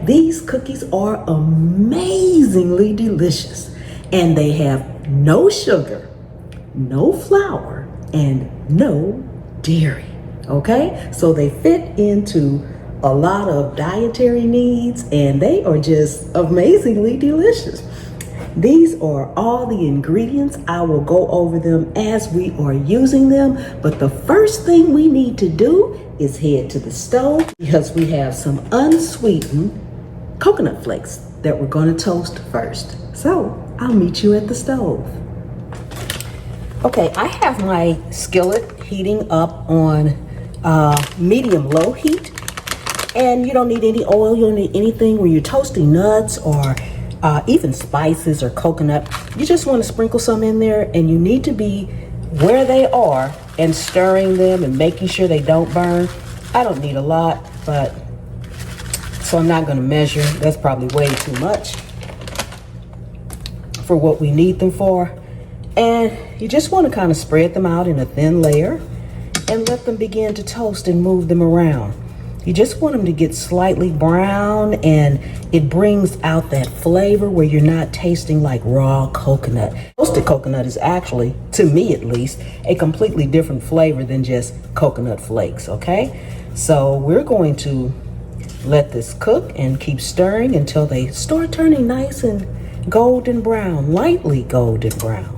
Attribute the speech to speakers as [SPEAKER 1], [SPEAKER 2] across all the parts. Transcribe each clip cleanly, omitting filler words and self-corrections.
[SPEAKER 1] These cookies are amazingly delicious, and they have no sugar, no flour, and no dairy. Okay, so they fit into a lot of dietary needs, and they are just amazingly delicious. These are all the ingredients. I will go over them as we are using them, but the first thing we need to do is head to the stove because we have some unsweetened coconut flakes that we're going to toast first. So I'll meet you at the stove. Okay, I have my skillet heating up on medium-low heat, and you don't need any oil, you don't need anything. When you're toasting nuts or even spices or coconut, you just want to sprinkle some in there, and you need to be where they are and stirring them and making sure they don't burn. I don't need a lot, but so I'm not going to measure. That's probably way too much for what we need them for. And you just want to kind of spread them out in a thin layer and let them begin to toast and move them around. You just want them to get slightly brown, and it brings out that flavor where you're not tasting like raw coconut. Toasted coconut is actually, to me at least, a completely different flavor than just coconut flakes, okay? So we're going to let this cook and keep stirring until they start turning nice and golden brown, lightly golden brown.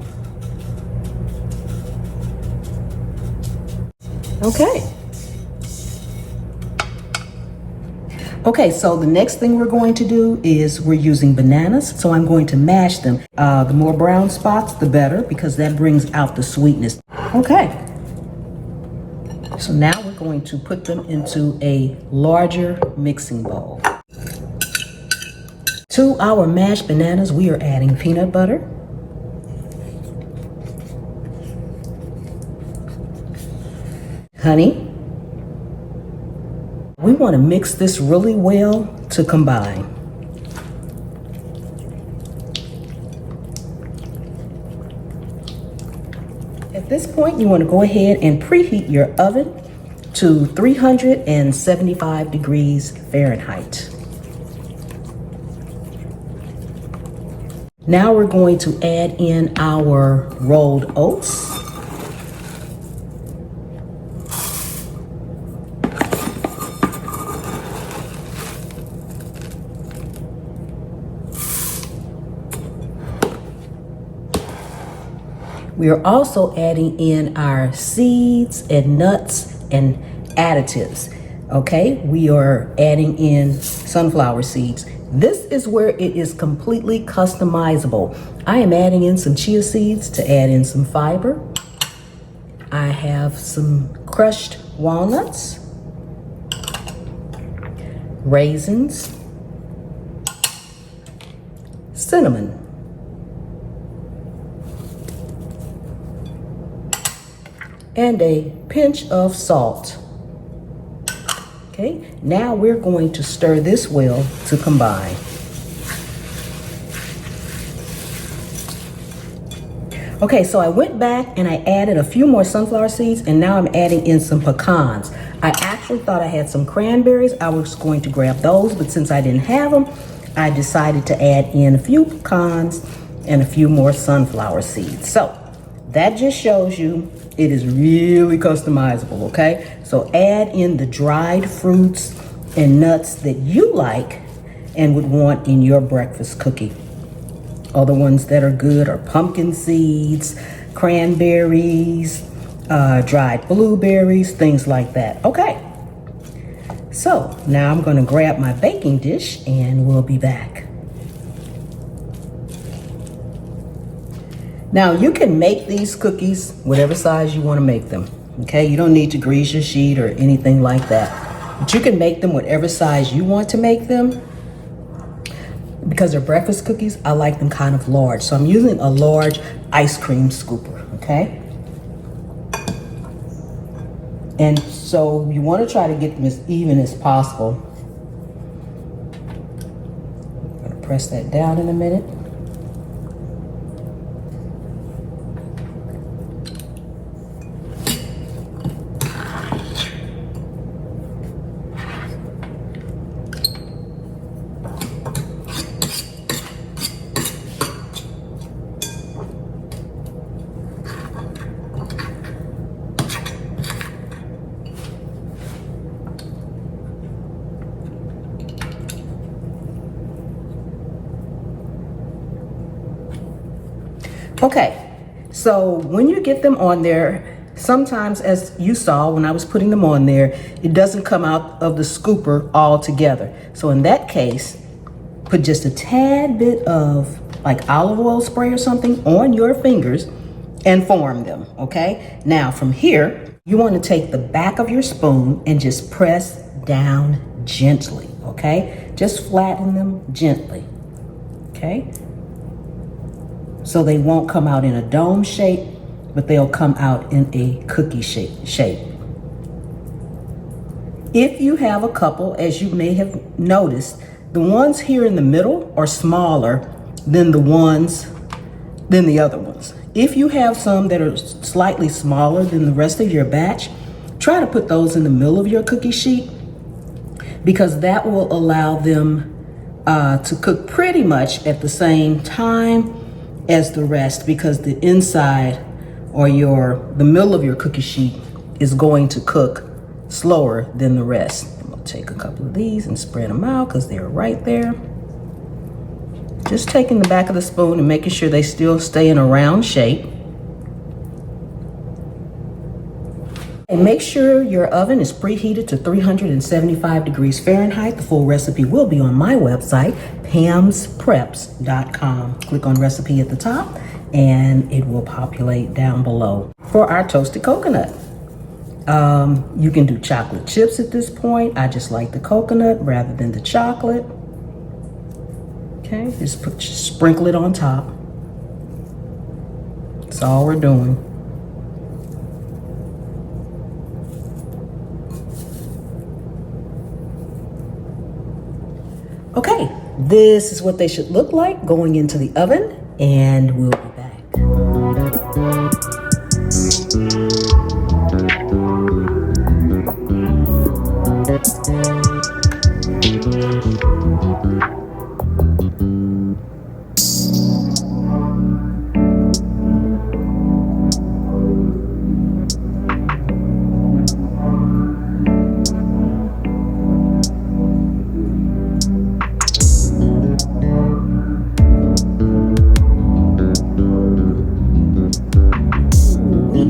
[SPEAKER 1] Okay, so the next thing we're going to do is we're using bananas. So I'm going to mash them. The more brown spots, the better, because that brings out the sweetness. Okay, so now we're going to put them into a larger mixing bowl. To our mashed bananas, we are adding peanut butter, honey. We want to mix this really well to combine. At this point, you want to go ahead and preheat your oven to 375 degrees Fahrenheit. Now we're going to add in our rolled oats. We are also adding in our seeds and nuts and additives. Okay, we are adding in sunflower seeds. This is where it is completely customizable. I am adding in some chia seeds to add in some fiber. I have some crushed walnuts, raisins, cinnamon, and a pinch of salt. Okay, now we're going to stir this well to combine. Okay, so I went back and I added a few more sunflower seeds, and now I'm adding in some pecans. I actually thought I had some cranberries. I was going to grab those, but since I didn't have them, I decided to add in a few pecans and a few more sunflower seeds. So that just shows you it is really customizable, okay? So add in the dried fruits and nuts that you like and would want in your breakfast cookie. Other ones that are good are pumpkin seeds, cranberries, dried blueberries, things like that. Okay, so now I'm gonna grab my baking dish and we'll be back. Now you can make these cookies whatever size you want to make them, okay? You don't need to grease your sheet or anything like that. But you can make them whatever size you want to make them. Because they're breakfast cookies, I like them kind of large. So I'm using a large ice cream scooper, okay? And so you want to try to get them as even as possible. I'm going to press that down in a minute. Okay, so when you get them on there, sometimes, as you saw when I was putting them on there, it doesn't come out of the scooper all together. So in that case, put just a tad bit of like olive oil spray or something on your fingers and form them, okay? Now from here, you want to take the back of your spoon and just press down gently, okay? Just flatten them gently, okay? So they won't come out in a dome shape, but they'll come out in a cookie shape. If you have a couple, as you may have noticed, the ones here in the middle are smaller than the other ones. If you have some that are slightly smaller than the rest of your batch, try to put those in the middle of your cookie sheet, because that will allow them to cook pretty much at the same time as the rest, because the inside or the middle of your cookie sheet is going to cook slower than the rest. I'm gonna take a couple of these and spread them out because they're right there. Just taking the back of the spoon and making sure they still stay in a round shape. And make sure your oven is preheated to 375 degrees Fahrenheit. The full recipe will be on my website, pamspreps.com. Click on recipe at the top and it will populate down below. For our toasted coconut, you can do chocolate chips at this point. I just like the coconut rather than the chocolate. Okay, just sprinkle it on top. That's all we're doing. Okay, this is what they should look like going into the oven, and we'll be back.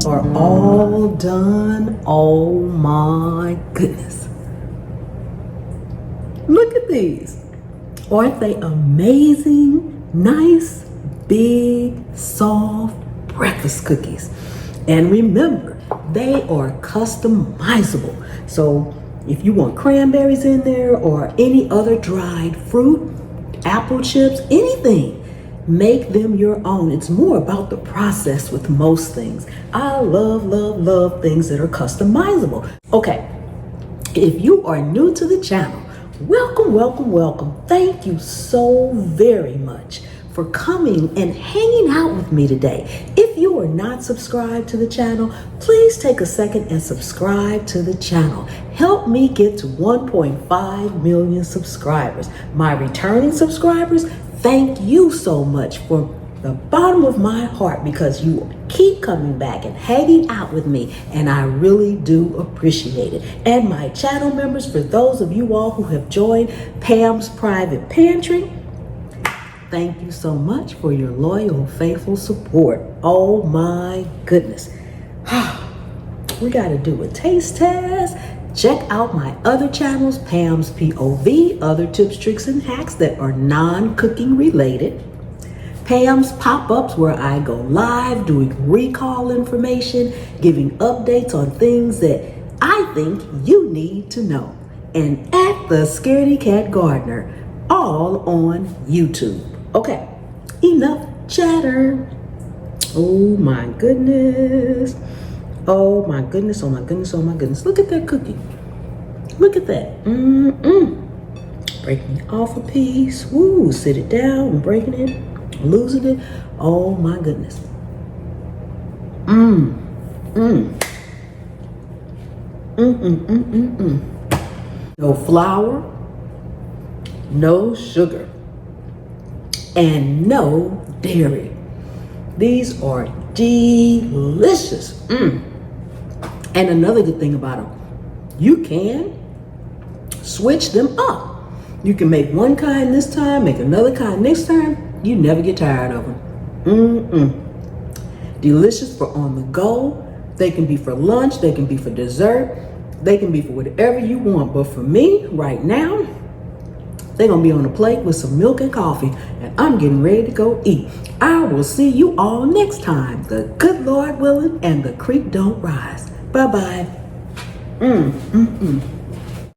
[SPEAKER 1] Are all done. Oh my goodness. Look at these. Aren't they amazing? Nice, big, soft breakfast cookies. And remember, they are customizable. So if you want cranberries in there or any other dried fruit, apple chips, anything, make them your own. It's more about the process with most things. I love, love, love things that are customizable. Okay, if you are new to the channel, welcome, welcome, welcome. Thank you so very much for coming and hanging out with me today. If you are not subscribed to the channel, please take a second and subscribe to the channel. Help me get to 1.5 million subscribers. My returning subscribers, thank you so much from the bottom of my heart, because you keep coming back and hanging out with me, and I really do appreciate it. And my channel members, for those of you all who have joined Pam's Private Pantry, thank you so much for your loyal, faithful support. Oh my goodness. We gotta do a taste test. Check out my other channels, Pam's POV, other tips, tricks, and hacks that are non-cooking related. Pam's Pop-Ups, where I go live doing recall information, giving updates on things that I think you need to know. And at the Scaredy Cat Gardener, all on YouTube. Okay, enough chatter. Oh my goodness. Oh my goodness, oh my goodness, oh my goodness. Look at that cookie. Look at that. Breaking off a piece. Woo, sit it down and breaking it, losing it. Oh my goodness. No flour, no sugar, and no dairy. These are delicious. And another good thing about them, you can switch them up. You can make one kind this time, make another kind next time. You never get tired of them. delicious for on the go. They can be for lunch, they can be for dessert, they can be for whatever you want. But for me, right now, they're gonna be on a plate with some milk and coffee, and I'm getting ready to go eat. I will see you all next time, the good Lord willing and the creek don't rise. Bye-bye.